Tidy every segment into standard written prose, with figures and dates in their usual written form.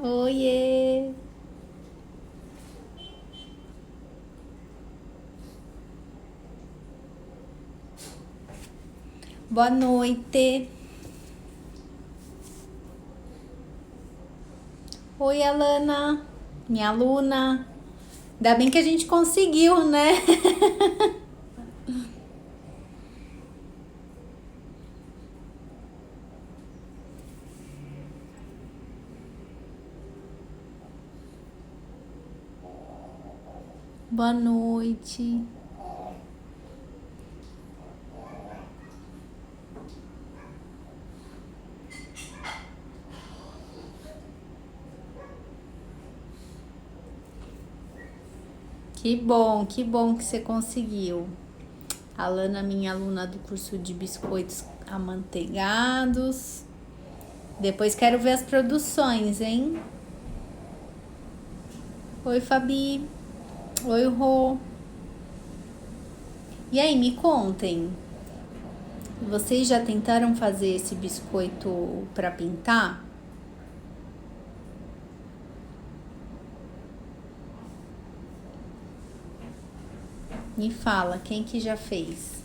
Oiê! Boa noite! Oi, Alana, minha aluna. Ainda bem que a gente conseguiu, né? Boa noite. Que bom que você conseguiu. Alana, minha aluna do curso de biscoitos amanteigados. Depois quero ver as produções, hein? Oi, Fabi. Oi, Rô. E aí, me contem. Vocês já tentaram fazer esse biscoito para pintar? Me fala, quem que já fez?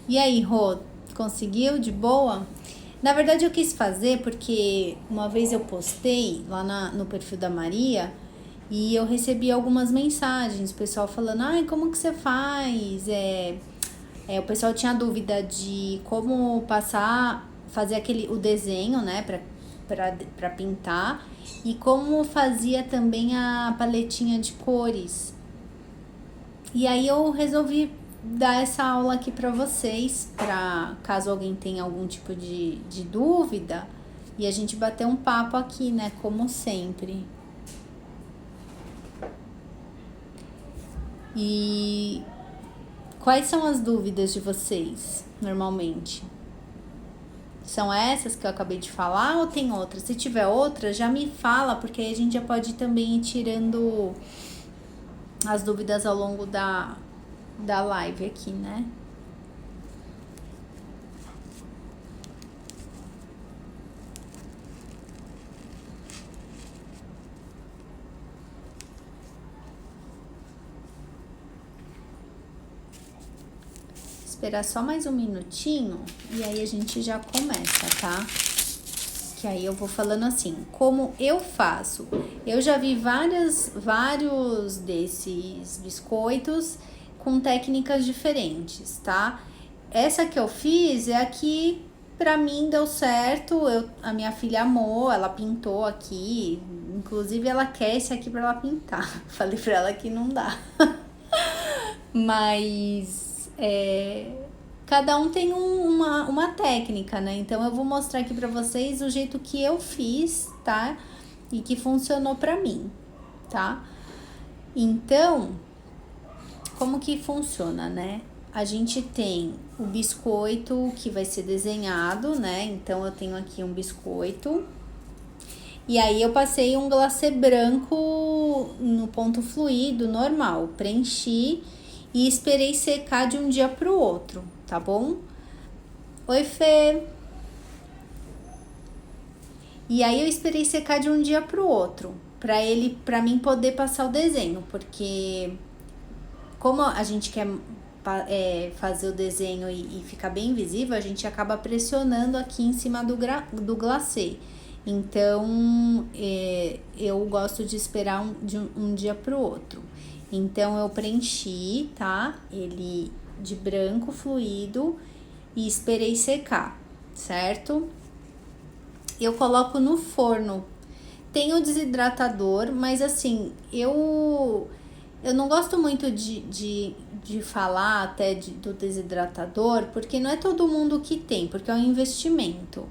E aí, Rô, conseguiu de boa? Na verdade, eu quis fazer porque uma vez eu postei lá no perfil da Maria e eu recebi algumas mensagens, o pessoal falando, ai, como que você faz? O pessoal tinha dúvida de como passar, fazer o desenho, né, pra pintar e como fazia também a paletinha de cores. E aí eu resolvi dar essa aula aqui para vocês, para caso alguém tenha algum tipo de dúvida, e a gente bater um papo aqui, né, como sempre. E quais são as dúvidas de vocês, normalmente? São essas que eu acabei de falar ou tem outras? Se tiver outras, já me fala, porque aí a gente já pode também ir tirando as dúvidas ao longo da live aqui, né? Esperar só mais um minutinho e aí a gente já começa, tá? Que aí eu vou falando assim, como eu faço. Eu já vi vários desses biscoitos com técnicas diferentes, tá? Essa que eu fiz é a que pra mim deu certo. A minha filha amou, ela pintou aqui. Inclusive ela quer esse aqui pra ela pintar. Falei pra ela que não dá. Mas cada um tem uma técnica, né? Então eu vou mostrar aqui pra vocês o jeito que eu fiz, tá? E que funcionou pra mim, tá? Então, como que funciona, né? A gente tem o biscoito que vai ser desenhado, né? Então eu tenho aqui um biscoito. E aí eu passei um glacê branco no ponto fluido normal, preenchi e esperei secar de um dia pro outro, tá bom? Oi, Fê. E aí eu esperei secar de um dia pro outro, para mim poder passar o desenho, porque como a gente quer fazer o desenho e ficar bem visível, a gente acaba pressionando aqui em cima do glacê. Então, eu gosto de esperar de um dia pro outro. Então, eu preenchi, tá? Ele de branco fluido e esperei secar, certo? Eu coloco no forno. Tem o desidratador, mas assim, eu não gosto muito de falar até do desidratador, porque não é todo mundo que tem, porque é um investimento.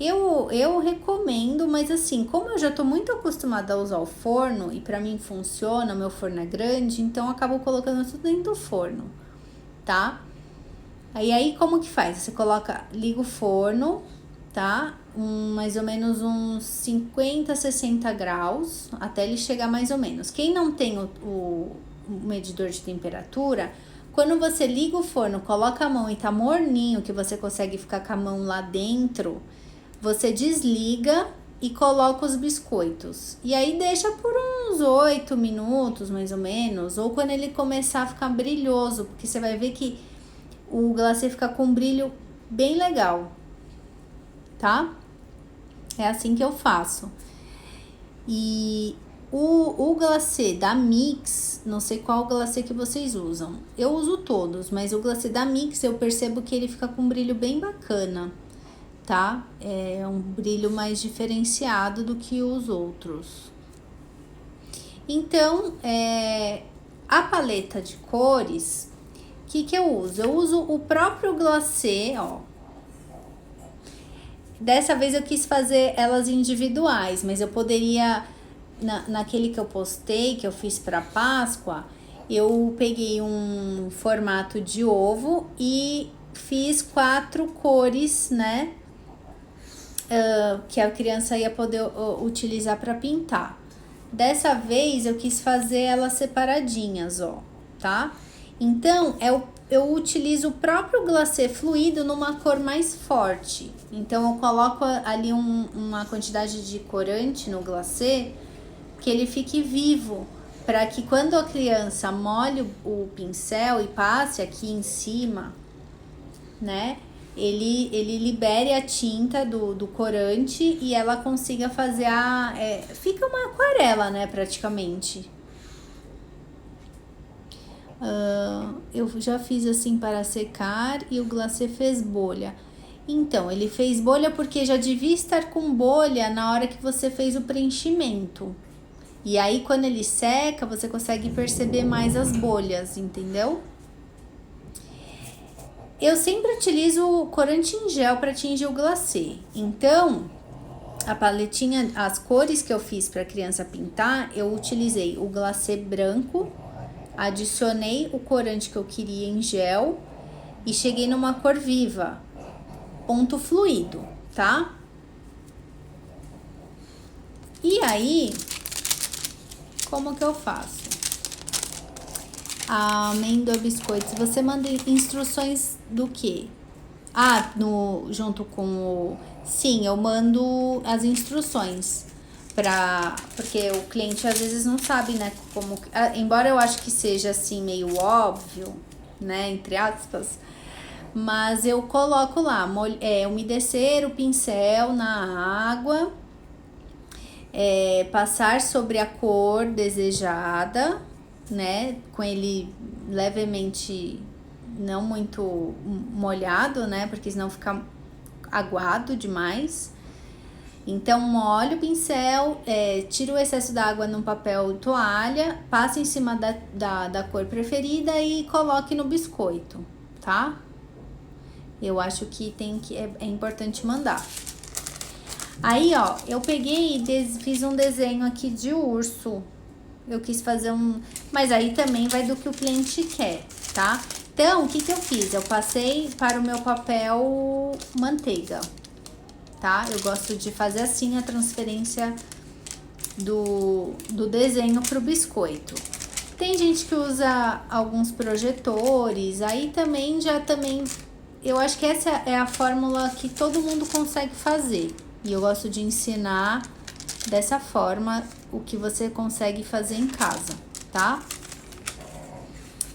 Eu recomendo, mas assim, como eu já tô muito acostumada a usar o forno e pra mim funciona, meu forno é grande, então eu acabo colocando tudo dentro do forno, tá? Aí como que faz? Você liga o forno, tá? Mais ou menos uns 50, 60 graus, até ele chegar mais ou menos. Quem não tem o medidor de temperatura, Quando você liga o forno, coloca a mão e tá morninho, que você consegue ficar com a mão lá dentro, você desliga e coloca os biscoitos. E aí deixa por uns 8 minutos, mais ou menos, ou quando ele começar a ficar brilhoso, porque você vai ver que o glacê fica com um brilho bem legal, tá? É assim que eu faço. E o glacê da Mix, não sei qual glacê que vocês usam. Eu uso todos, mas o glacê da Mix eu percebo que ele fica com um brilho bem bacana, tá? É um brilho mais diferenciado do que os outros. Então, a paleta de cores, o que eu uso? Eu uso o próprio glacê, ó. Dessa vez eu quis fazer elas individuais, mas eu poderia, naquele que eu postei, que eu fiz para Páscoa, eu peguei um formato de ovo e fiz 4 cores, né? Que a criança ia poder utilizar para pintar. Dessa vez eu quis fazer elas separadinhas, ó, tá? Então, eu utilizo o próprio glacê fluido numa cor mais forte. Então, eu coloco ali uma quantidade de corante no glacê que ele fique vivo, para que quando a criança molhe o pincel e passe aqui em cima, né, ele libere a tinta do corante e ela consiga fazer fica uma aquarela, né, praticamente. Eu já fiz assim para secar e o glacê fez bolha. Então, ele fez bolha porque já devia estar com bolha na hora que você fez o preenchimento. E aí, quando ele seca, você consegue perceber mais as bolhas, entendeu? Eu sempre utilizo corante em gel para tingir o glacê. Então, a paletinha, as cores que eu fiz para a criança pintar, eu utilizei o glacê branco, adicionei o corante que eu queria em gel e cheguei numa cor viva, ponto fluido, tá? E aí, como que eu faço? A amêndoa biscoitos, você manda instruções do quê? Junto com o... Sim, eu mando as instruções. Porque o cliente às vezes não sabe, né, como... Embora eu acho que seja assim meio óbvio, né, entre aspas, mas eu coloco lá, umedecer o pincel na água, passar sobre a cor desejada, né, com ele levemente, não muito molhado, né, porque senão fica aguado demais. Então, molho o pincel, tira o excesso d'água num papel toalha, passa em cima da cor preferida e coloque no biscoito, tá? Eu acho que é importante mandar. Aí, ó, eu peguei e fiz um desenho aqui de urso. Eu quis fazer mas aí também vai do que o cliente quer, tá? Então, o que eu fiz? Eu passei para o meu papel manteiga, tá? Eu gosto de fazer assim a transferência do desenho pro biscoito. Tem gente que usa alguns projetores, aí também eu acho que essa é a fórmula que todo mundo consegue fazer. E eu gosto de ensinar dessa forma o que você consegue fazer em casa, tá?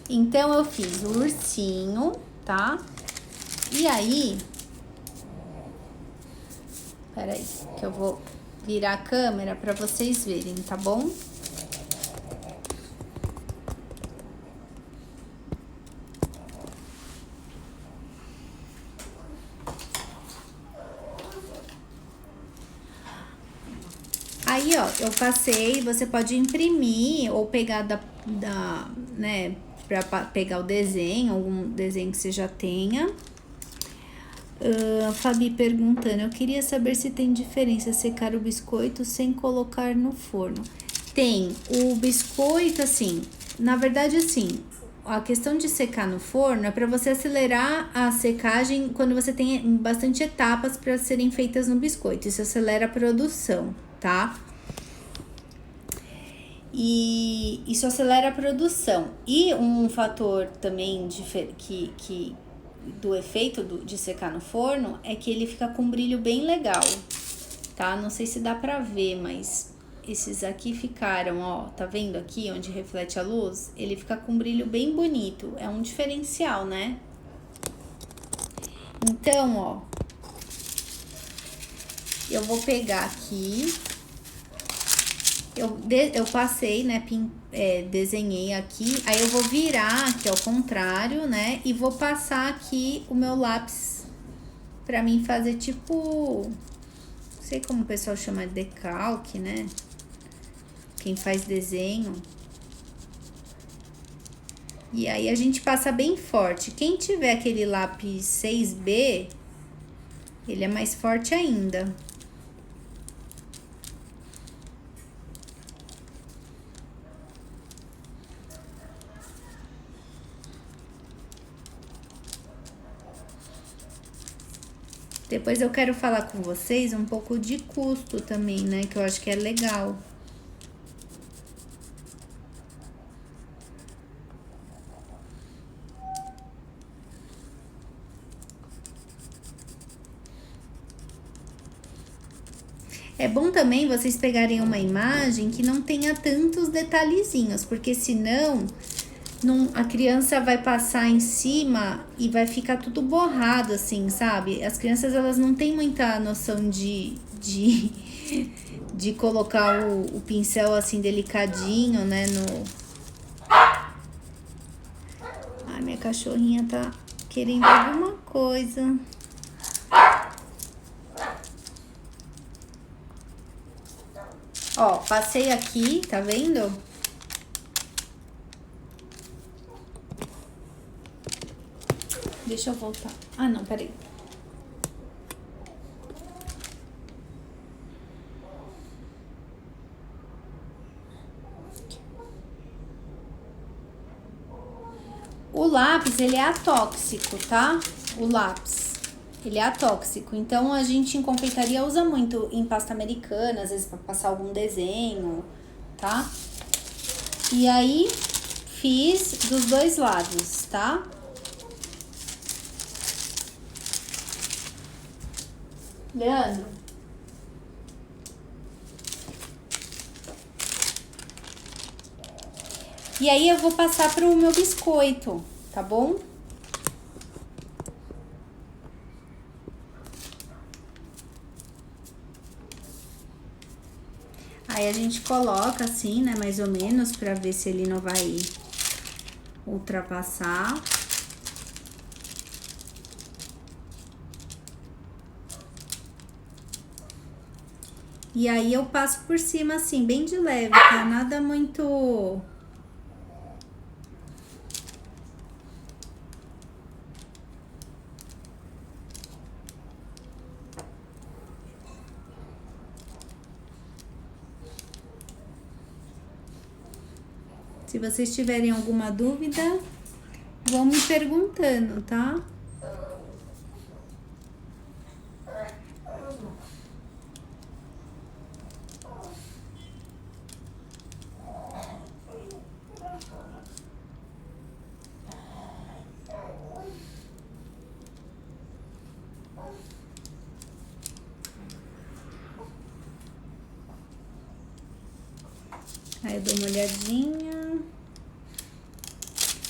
Então, eu fiz o ursinho, tá? E aí... Peraí, que eu vou virar a câmera para vocês verem, tá bom? Aí, ó, eu passei, você pode imprimir ou pegar né, pra pegar o desenho, algum desenho que você já tenha. Fabi perguntando, eu queria saber se tem diferença secar o biscoito sem colocar no forno. Tem, o biscoito, assim, na verdade, assim, a questão de secar no forno é para você acelerar a secagem quando você tem bastante etapas para serem feitas no biscoito. Isso acelera a produção, tá? E isso acelera a produção. E um fator também do efeito de secar no forno é que ele fica com um brilho bem legal, tá? Não sei se dá pra ver, mas esses aqui ficaram, ó, tá vendo aqui onde reflete a luz? Ele fica com um brilho bem bonito, é um diferencial, né? Então, ó, eu vou pegar aqui, eu passei, né, desenhei aqui, aí eu vou virar aqui ao contrário, né, e vou passar aqui o meu lápis pra mim fazer tipo, não sei como o pessoal chama de decalque, né, quem faz desenho. E aí a gente passa bem forte. Quem tiver aquele lápis 6B, ele é mais forte ainda. Depois eu quero falar com vocês um pouco de custo também, né? Que eu acho que é legal. É bom também vocês pegarem uma imagem que não tenha tantos detalhezinhos, porque senão a criança vai passar em cima e vai ficar tudo borrado, assim, sabe? As crianças, elas não têm muita noção de colocar o pincel assim delicadinho, né, Ai, minha cachorrinha tá querendo alguma coisa. Ó, passei aqui, tá vendo? Deixa eu voltar. Ah, não, peraí. O lápis, ele é atóxico, tá? O lápis, ele é atóxico. Então, a gente em confeitaria usa muito em pasta americana, às vezes pra passar algum desenho, tá? E aí, fiz dos dois lados, tá? Leandro? E aí, eu vou passar pro meu biscoito, tá bom? Aí a gente coloca assim, né, mais ou menos, pra ver se ele não vai ultrapassar. E aí eu passo por cima assim, bem de leve, tá? Nada muito... Se vocês tiverem alguma dúvida, vão me perguntando, tá? Aí eu dou uma olhadinha.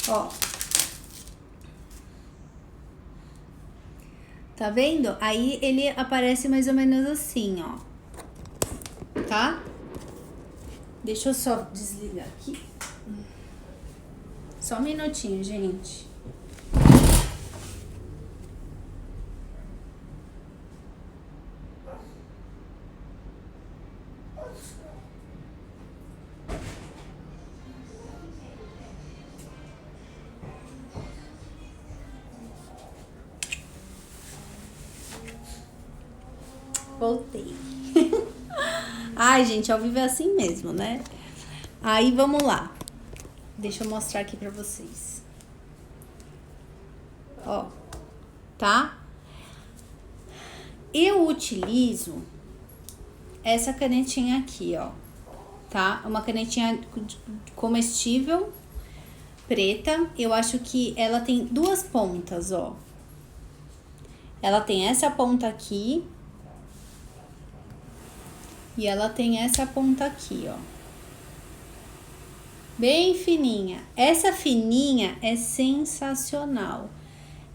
Ó. Tá vendo? Aí ele aparece mais ou menos assim, ó. Tá? Deixa eu só desligar aqui. Só um minutinho, gente. Voltei. Ai, gente, ao vivo é assim mesmo, né? Aí, vamos lá. Deixa eu mostrar aqui pra vocês. Ó, tá? Eu utilizo essa canetinha aqui, ó. tá? Uma canetinha comestível, preta. Eu acho que ela tem duas pontas, ó. Ela tem essa ponta aqui e ela tem essa ponta aqui, ó. Bem fininha. Essa fininha é sensacional.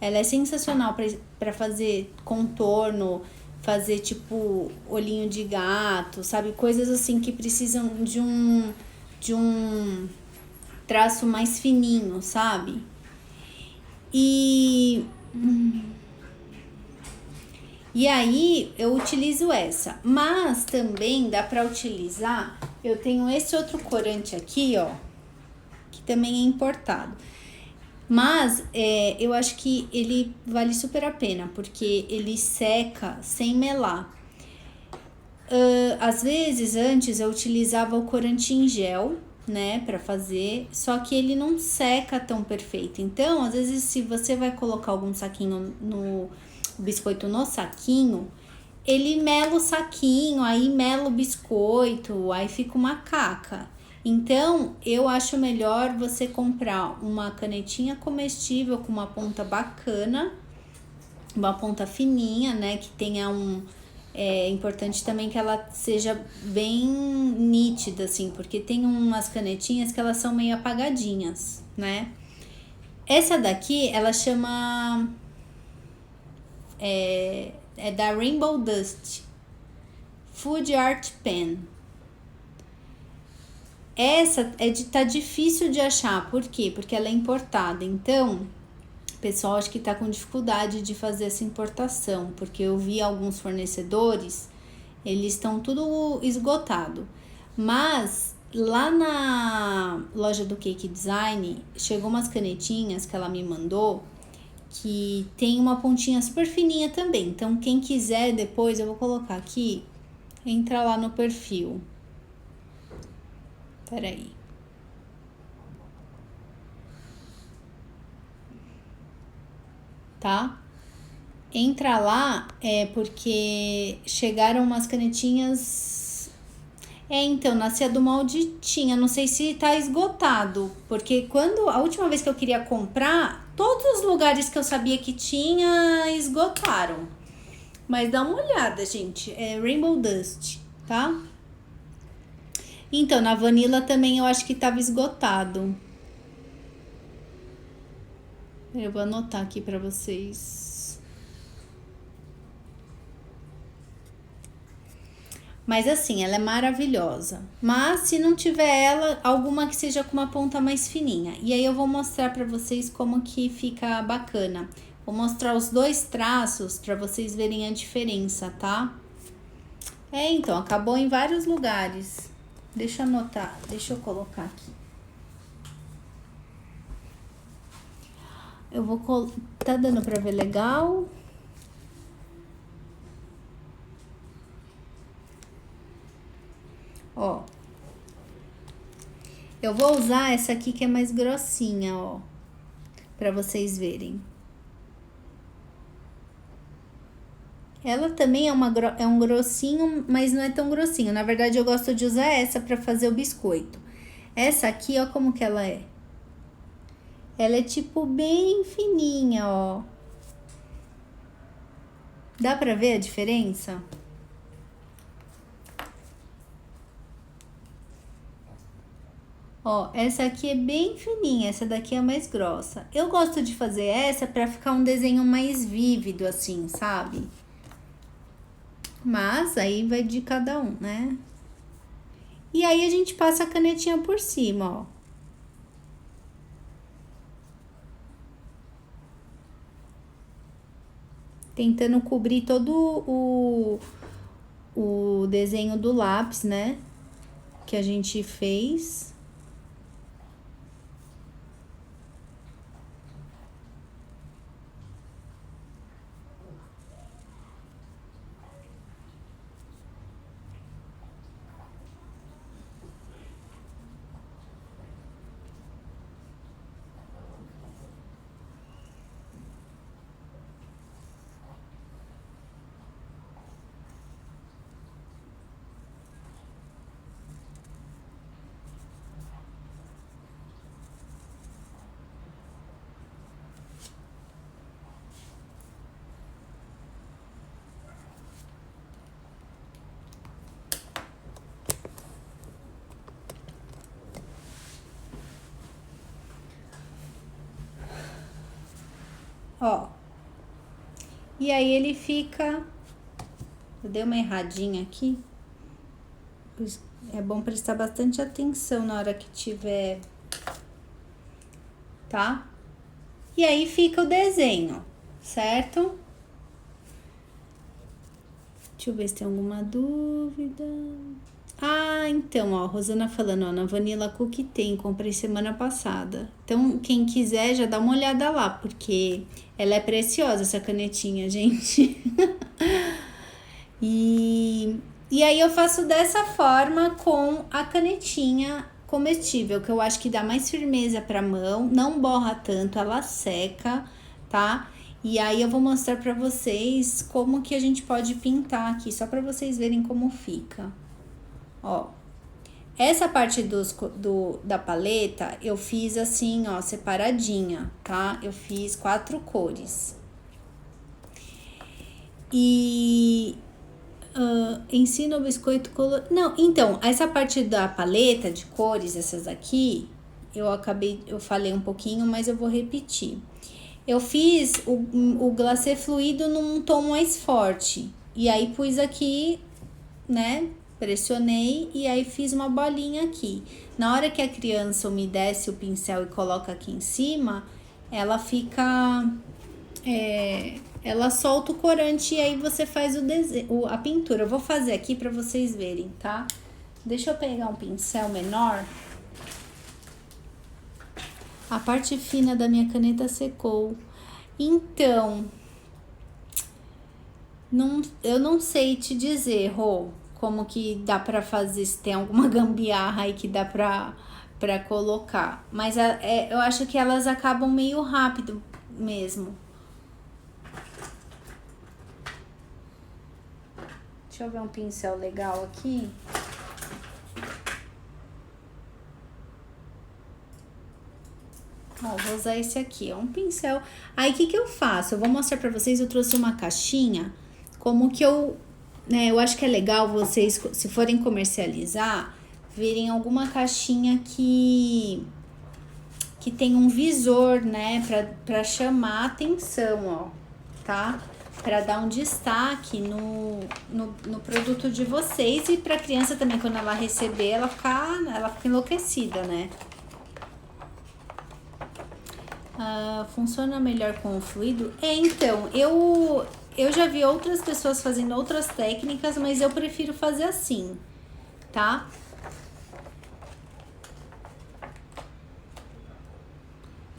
Ela é sensacional para fazer contorno, fazer tipo olhinho de gato, sabe? Coisas assim que precisam de um traço mais fininho, sabe? E aí eu utilizo essa, mas também dá para utilizar. Eu tenho esse outro corante aqui, ó, que também é importado. Mas eu acho que ele vale super a pena, porque ele seca sem melar. Às vezes, antes eu utilizava o corante em gel, né, para fazer, só que ele não seca tão perfeito. Então, às vezes, se você vai colocar algum saquinho no biscoito no saquinho, ele mela o saquinho, aí mela o biscoito, aí fica uma caca. Então, eu acho melhor você comprar uma canetinha comestível com uma ponta bacana, uma ponta fininha, né? Que tenha É importante também que ela seja bem nítida, assim, porque tem umas canetinhas que elas são meio apagadinhas, né? Essa daqui, ela chama... É da Rainbow Dust Food Art Pen. Essa tá difícil de achar, por quê? Porque ela é importada, então o pessoal acho que tá com dificuldade de fazer essa importação, porque eu vi alguns fornecedores, eles estão tudo esgotado, mas lá na loja do Cake Design chegou umas canetinhas que ela me mandou, que tem uma pontinha super fininha também, então quem quiser depois eu vou colocar aqui, entra lá no perfil. Peraí. Tá? Entra lá, porque chegaram umas canetinhas. Então, na Cia do Molde tinha, não sei se tá esgotado, porque quando a última vez que eu queria comprar, todos os lugares que eu sabia que tinha esgotaram. Mas dá uma olhada, gente, é Rainbow Dust, tá? Então, na Vanilla também eu acho que tava esgotado. Eu vou anotar aqui pra vocês. Mas assim, ela é maravilhosa. Mas se não tiver ela, alguma que seja com uma ponta mais fininha. E aí eu vou mostrar pra vocês como que fica bacana. Vou mostrar os dois traços pra vocês verem a diferença, tá? Então, acabou em vários lugares. Deixa eu anotar, deixa eu colocar aqui. Eu vou... Tá dando pra ver legal? Ó. Eu vou usar essa aqui que é mais grossinha, ó. Pra vocês verem. Ela também é um grossinho, mas não é tão grossinho. Na verdade, eu gosto de usar essa pra fazer o biscoito. Essa aqui, ó como que ela é. Ela é tipo bem fininha, ó. Dá pra ver a diferença? Ó, essa aqui é bem fininha, essa daqui é mais grossa. Eu gosto de fazer essa pra ficar um desenho mais vívido, assim, sabe? Mas aí vai de cada um, né? E aí a gente passa a canetinha por cima, ó. Tentando cobrir todo o desenho do lápis, né? Que a gente fez. ó. E aí ele fica... Eu dei uma erradinha aqui. É bom prestar bastante atenção na hora que tiver... Tá? E aí fica o desenho, certo? Deixa eu ver se tem alguma dúvida. Ah, então, ó, Rosana falando, ó, na Vanilla Cookie tem, comprei semana passada. Então, quem quiser já dá uma olhada lá, porque ela é preciosa, essa canetinha, gente. E aí eu faço dessa forma com a canetinha comestível, que eu acho que dá mais firmeza pra mão, não borra tanto, ela seca, tá? E aí eu vou mostrar pra vocês como que a gente pode pintar aqui, só pra vocês verem como fica. Ó, essa parte da paleta eu fiz assim, ó, separadinha, tá? Eu fiz 4 cores. E... ensina o biscoito colorido. Não, então, essa parte da paleta de cores, essas aqui, eu falei um pouquinho, mas eu vou repetir. Eu fiz o glacê fluido num tom mais forte. E aí pus aqui, né? Pressionei e aí fiz uma bolinha aqui. Na hora que a criança umedece o pincel e coloca aqui em cima, ela fica... ela solta o corante e aí você faz o desenho, a pintura. Eu vou fazer aqui pra vocês verem, tá? Deixa eu pegar um pincel menor. A parte fina da minha caneta secou. Então, eu não sei te dizer, Rô, como que dá pra fazer, se tem alguma gambiarra aí que dá pra colocar. Mas eu acho que elas acabam meio rápido mesmo. Deixa eu ver um pincel legal aqui. Ó, vou usar esse aqui, ó, um pincel. Aí, o que eu faço? Eu vou mostrar pra vocês, eu trouxe uma caixinha, como que eu acho que é legal vocês, se forem comercializar, verem alguma caixinha que tem um visor, né, pra chamar a atenção, ó, tá? Pra dar um destaque no produto de vocês e pra criança também, quando ela receber, ela fica enlouquecida, né? Funciona melhor com o fluido? Então, eu já vi outras pessoas fazendo outras técnicas, mas eu prefiro fazer assim, tá?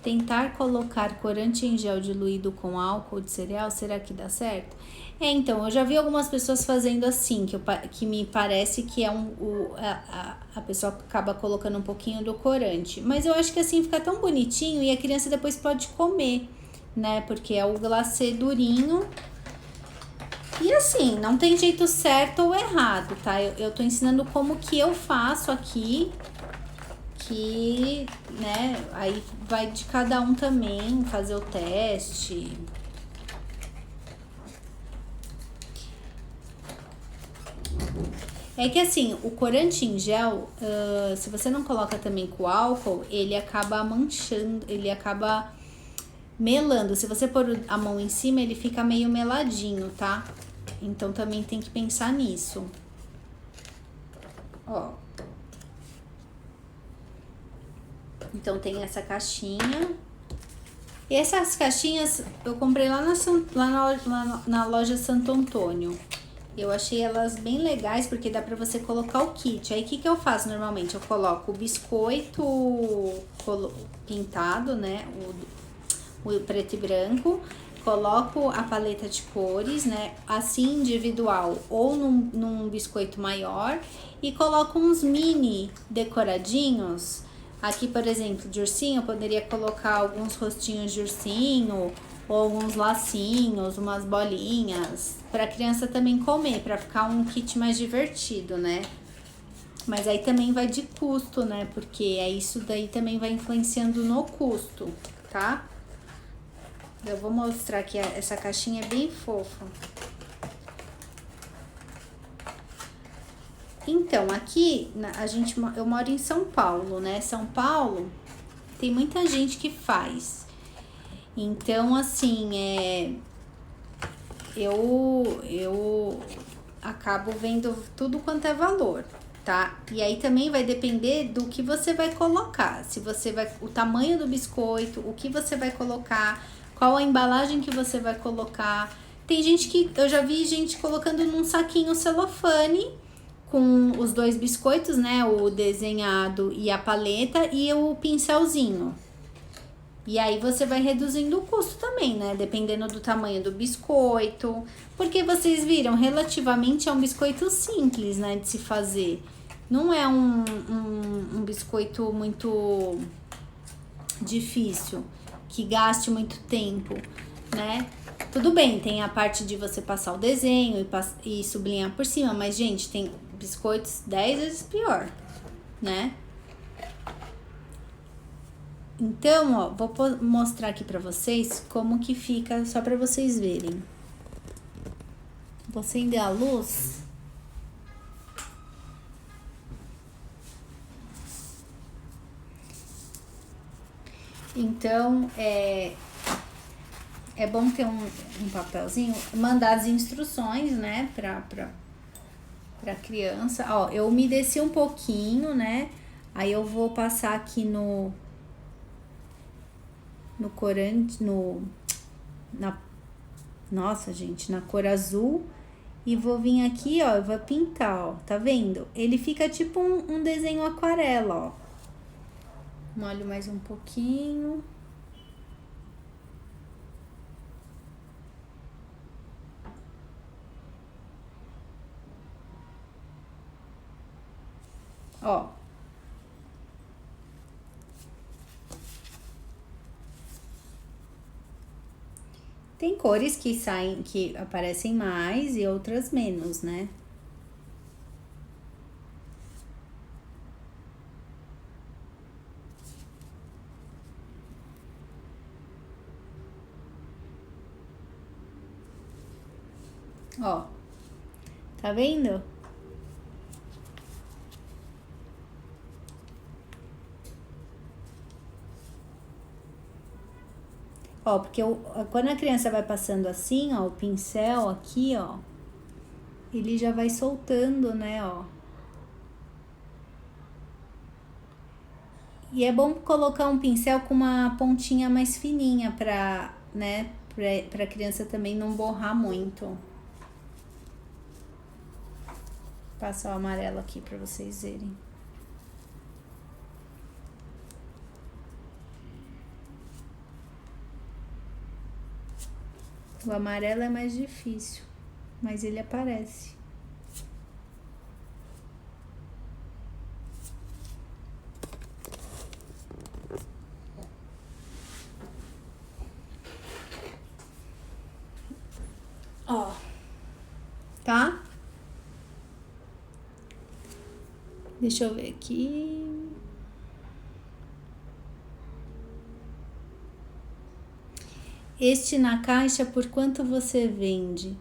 Tentar colocar corante em gel diluído com álcool de cereal, será que dá certo? Então, eu já vi algumas pessoas fazendo assim, que me parece que a pessoa acaba colocando um pouquinho do corante. Mas eu acho que assim fica tão bonitinho e a criança depois pode comer, né? Porque é o glacê durinho. E assim, não tem jeito certo ou errado, tá? Eu tô ensinando como que eu faço aqui, que, né, aí vai de cada um também fazer o teste. É que assim, o corante em gel, se você não coloca também com álcool, ele acaba manchando, ele acaba melando. Se você pôr a mão em cima, ele fica meio meladinho, tá? Então também tem que pensar nisso. Ó. Então tem essa caixinha. E essas caixinhas eu comprei lá na loja Santo Antônio. Eu achei elas bem legais porque dá pra você colocar o kit. Aí o que eu faço normalmente? Eu coloco o biscoito pintado, né? O preto e branco. Coloco a paleta de cores, né? Assim individual ou num biscoito maior. E coloco uns mini decoradinhos. Aqui, por exemplo, de ursinho, eu poderia colocar alguns rostinhos de ursinho, ou alguns lacinhos, umas bolinhas, pra criança também comer, pra ficar um kit mais divertido, né? Mas aí também vai de custo, né? Porque isso daí também vai influenciando no custo, tá? Eu vou mostrar que essa caixinha é bem fofa. Então, aqui, eu moro em São Paulo, né? São Paulo tem muita gente que faz. Então, assim, eu acabo vendo tudo quanto é valor, tá? E aí também vai depender do que você vai colocar. Se você vai, o tamanho do biscoito, o que você vai colocar, qual a embalagem que você vai colocar. Tem gente que, eu já vi gente colocando num saquinho celofane com os dois biscoitos, né? O desenhado e a paleta e o pincelzinho. E aí você vai reduzindo o custo também, né? Dependendo do tamanho do biscoito. Porque vocês viram, relativamente é um biscoito simples, né? De se fazer. Não é um biscoito muito difícil, que gaste muito tempo, né? Tudo bem, tem a parte de você passar o desenho e sublinhar por cima, mas, gente, tem biscoitos 10 vezes pior, né? Então, ó, vou mostrar aqui pra vocês como que fica, só pra vocês verem. Vou acender a luz. Então, é bom ter um papelzinho, mandar as instruções, né, pra criança. Ó, eu umedeci um pouquinho, né, aí eu vou passar aqui no corante, nossa, gente, na cor azul. E vou vir aqui, ó, eu vou pintar, ó, tá vendo? Ele fica tipo um desenho aquarela, ó. Molho mais um pouquinho. Ó. Tem cores que saem, que aparecem mais e outras menos, né? Ó. Tá vendo? Ó, porque quando a criança vai passando assim, ó, o pincel aqui, ó, ele já vai soltando, né, ó. E é bom colocar um pincel com uma pontinha mais fininha pra, né, pra criança também não borrar muito. Vou passar o amarelo aqui pra vocês verem. O amarelo é mais difícil, mas ele aparece. Ó, tá? Deixa eu ver aqui. Este na caixa, por quanto você vende?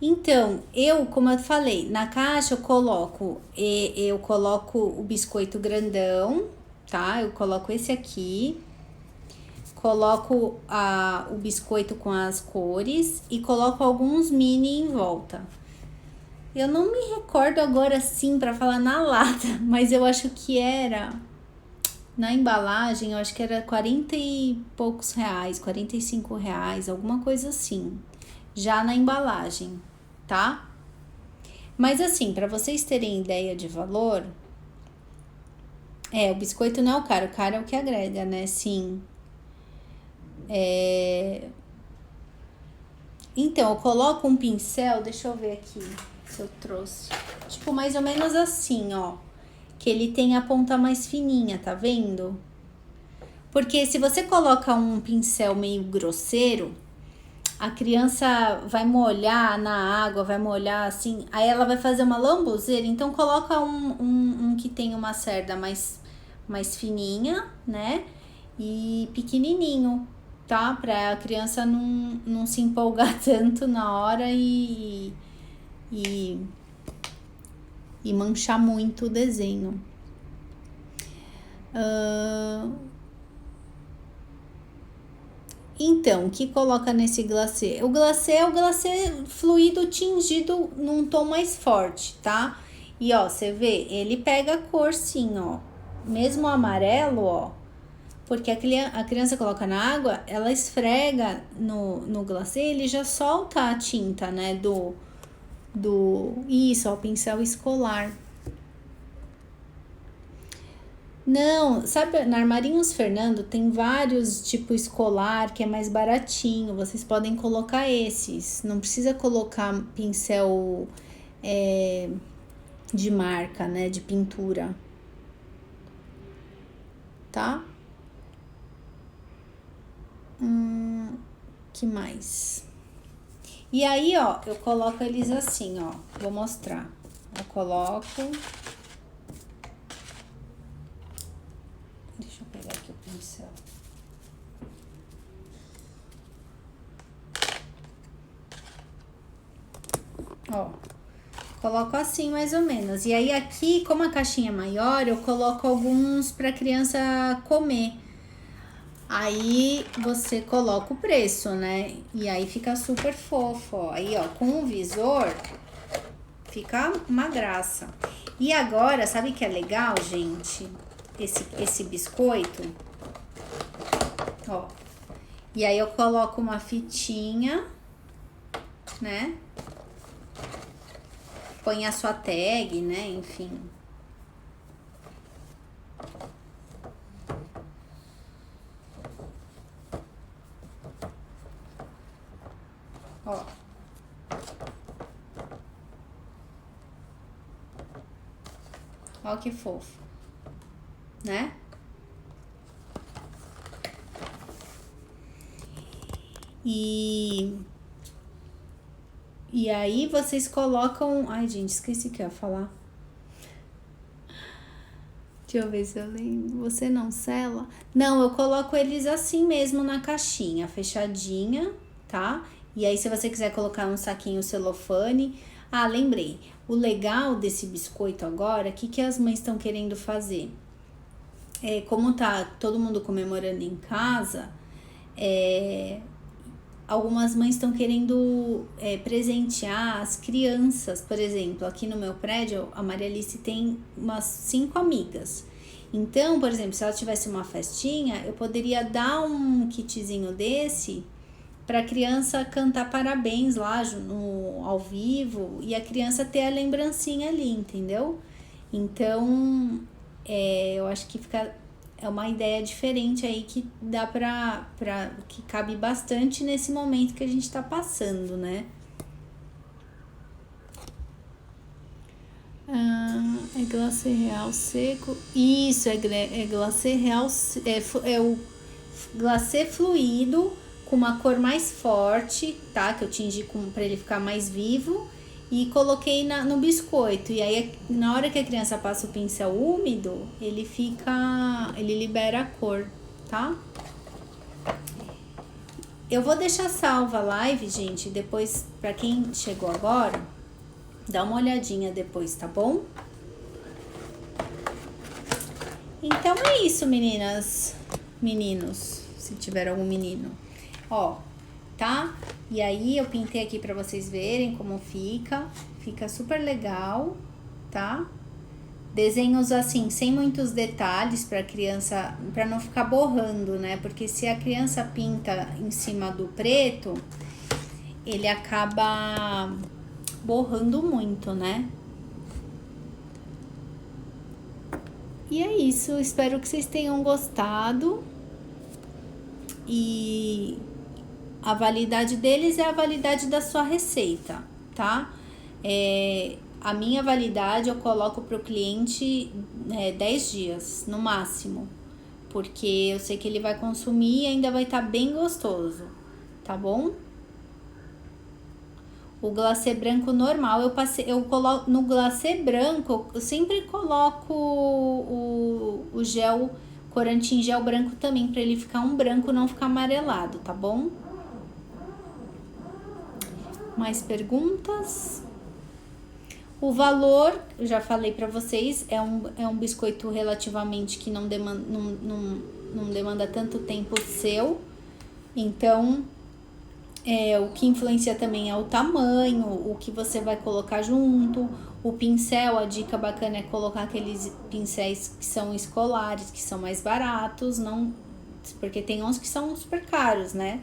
Então, como eu falei, na caixa eu coloco o biscoito grandão, tá? Eu coloco esse aqui, coloco o biscoito com as cores e coloco alguns mini em volta. Eu não me recordo agora sim para falar na lata, mas eu acho que era na embalagem, eu acho que era 40 e poucos reais, 45 reais, alguma coisa assim. Já na embalagem, tá? Mas assim, para vocês terem ideia de valor, o biscoito não é o caro é o que agrega, né? Sim. Então, eu coloco um pincel, deixa eu ver aqui se eu trouxe. Tipo, mais ou menos assim, ó. Que ele tem a ponta mais fininha, tá vendo? Porque se você coloca um pincel meio grosseiro, a criança vai molhar na água, vai molhar assim, aí ela vai fazer uma lambuzeira. Então, coloca um que tem uma cerda mais fininha, né? E pequenininho, tá? Pra a criança não se empolgar tanto na hora e manchar muito o desenho. Então, o que coloca nesse glacê? O glacê é o glacê fluido tingido num tom mais forte, tá? E ó, você vê, ele pega a cor sim, ó. Mesmo o amarelo, ó. Porque a criança coloca na água, ela esfrega no glacê, ele já solta a tinta, né? Isso, ó, o pincel escolar. Não, sabe, na Armarinhos Fernando tem vários tipo escolar que é mais baratinho. Vocês podem colocar esses. Não precisa colocar pincel de marca, né? De pintura. Tá? Que mais? E aí, ó, eu coloco eles assim, ó. Vou mostrar. Eu coloco. Deixa eu pegar aqui o pincel. Ó, coloco assim mais ou menos. E aí aqui, como a caixinha é maior, eu coloco alguns pra criança comer. Aí você coloca o preço, né? E aí fica super fofo, ó. Aí, ó, com o visor, fica uma graça. E agora, sabe o que é legal, gente? Esse biscoito, ó. E aí eu coloco uma fitinha, né? Põe a sua tag, né? Enfim. Ó. Ó que fofo, né? E aí vocês colocam... Ai, gente, esqueci o que eu ia falar. Deixa eu ver se eu lembro. Você não sela? Não, eu coloco eles assim mesmo na caixinha, fechadinha, tá? E aí, se você quiser colocar um saquinho celofane... Ah, lembrei. O legal desse biscoito agora, o que as mães estão querendo fazer? Como tá todo mundo comemorando em casa, algumas mães estão querendo presentear as crianças. Por exemplo, aqui no meu prédio, a Maria Alice tem umas 5 amigas. Então, por exemplo, se ela tivesse uma festinha, eu poderia dar um kitzinho desse para a criança cantar parabéns lá ao vivo e a criança ter a lembrancinha ali, entendeu? Então, eu acho que é uma ideia diferente aí que dá que cabe bastante nesse momento que a gente tá passando, né? É glacê real seco. Isso, é glacê real, é o glacê fluido com uma cor mais forte, tá? Que eu tingi pra ele ficar mais vivo e coloquei no biscoito. E aí, na hora que a criança passa o pincel úmido, ele libera a cor, tá? Eu vou deixar salva a live, gente, depois, pra quem chegou agora, dá uma olhadinha depois, tá bom? Então é isso, meninas, meninos, se tiver algum menino. Ó, tá? E aí eu pintei aqui pra vocês verem como fica. Fica super legal, tá? Desenhos assim, sem muitos detalhes pra criança, pra não ficar borrando, né? Porque se a criança pinta em cima do preto, ele acaba borrando muito, né? E é isso, espero que vocês tenham gostado. E a validade deles é a validade da sua receita, tá? A minha validade eu coloco pro cliente 10 dias, no máximo. Porque eu sei que ele vai consumir e ainda vai estar bem gostoso, tá bom? O glacê branco normal, eu coloco no glacê branco, eu sempre coloco o gel, corante em gel branco também, pra ele ficar um branco, não ficar amarelado, tá bom? Mais perguntas? O valor, eu já falei pra vocês, é um biscoito relativamente que não demanda tanto tempo seu. Então, o que influencia também é o tamanho, o que você vai colocar junto. O pincel, a dica bacana é colocar aqueles pincéis que são escolares, que são mais baratos, não, porque tem uns que são super caros, né?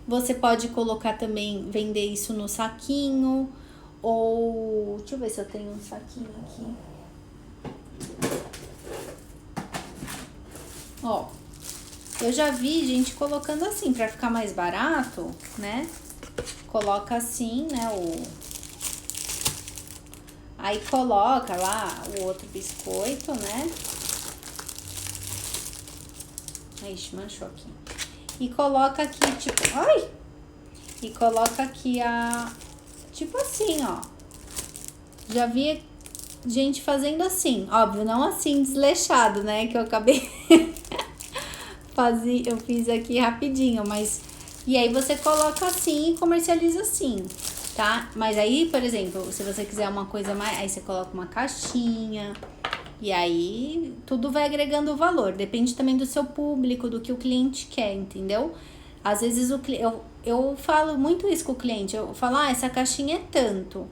Você pode colocar também, vender isso no saquinho, ou... Deixa eu ver se eu tenho um saquinho aqui. Ó, eu já vi gente colocando assim, pra ficar mais barato, né? Coloca assim, né, Aí coloca lá o outro biscoito, né? Ixi, manchou aqui. E coloca aqui, tipo... Ai! E coloca aqui tipo assim, ó. Já vi gente fazendo assim. Óbvio, não assim, desleixado, né? Que eu acabei... eu fiz aqui rapidinho, mas... E aí você coloca assim e comercializa assim, tá? Mas aí, por exemplo, se você quiser uma coisa mais... Aí você coloca uma caixinha... E aí, tudo vai agregando valor. Depende também do seu público, do que o cliente quer, entendeu? Às vezes, eu falo muito isso com o cliente. Eu falo, essa caixinha é tanto.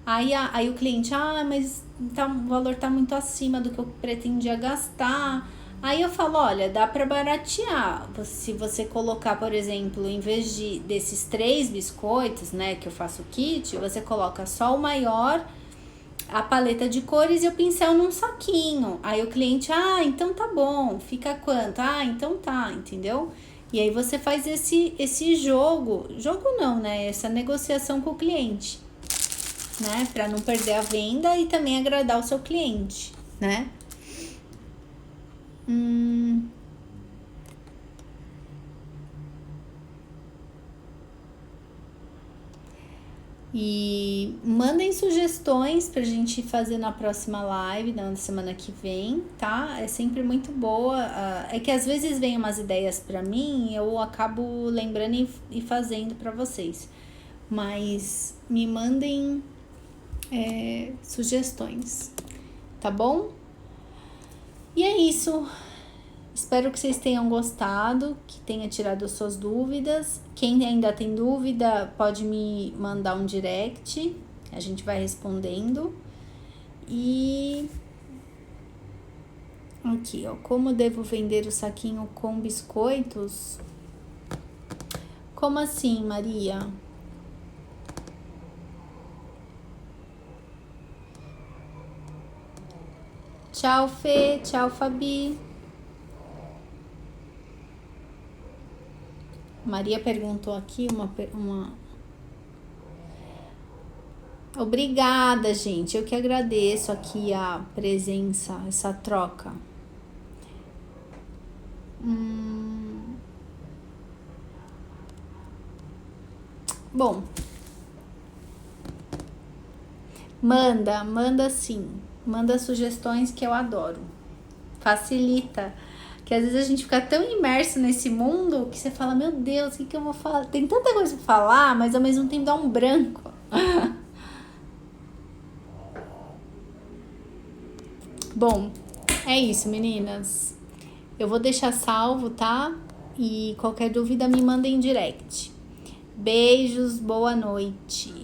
Aí o cliente, mas o valor tá muito acima do que eu pretendia gastar. Aí eu falo, olha, dá pra baratear. Se você colocar, por exemplo, em vez desses 3 biscoitos, né, que eu faço o kit, você coloca só o maior, a paleta de cores e o pincel num saquinho. Aí o cliente, então tá bom, fica quanto? Então tá, entendeu? E aí você faz esse jogo não, né? Essa negociação com o cliente, né? Pra não perder a venda e também agradar o seu cliente, né? E mandem sugestões pra gente fazer na próxima live, na semana que vem, tá? É sempre muito boa. É que às vezes vem umas ideias pra mim e eu acabo lembrando e fazendo pra vocês. Mas me mandem sugestões, tá bom? E é isso. Espero que vocês tenham gostado, que tenha tirado suas dúvidas. Quem ainda tem dúvida, pode me mandar um direct, a gente vai respondendo. E aqui, ó, como devo vender o saquinho com biscoitos? Como assim, Maria? Tchau, Fê. Tchau, Fabi. Maria perguntou aqui uma... Obrigada, gente. Eu que agradeço aqui a presença, essa troca. Bom. Manda sim. Manda sugestões que eu adoro. Facilita. Que às vezes a gente fica tão imerso nesse mundo que você fala, meu Deus, o que eu vou falar? Tem tanta coisa pra falar, mas ao mesmo tempo dá um branco. Bom, é isso, meninas. Eu vou deixar salvo, tá? E qualquer dúvida me manda em direct. Beijos, boa noite.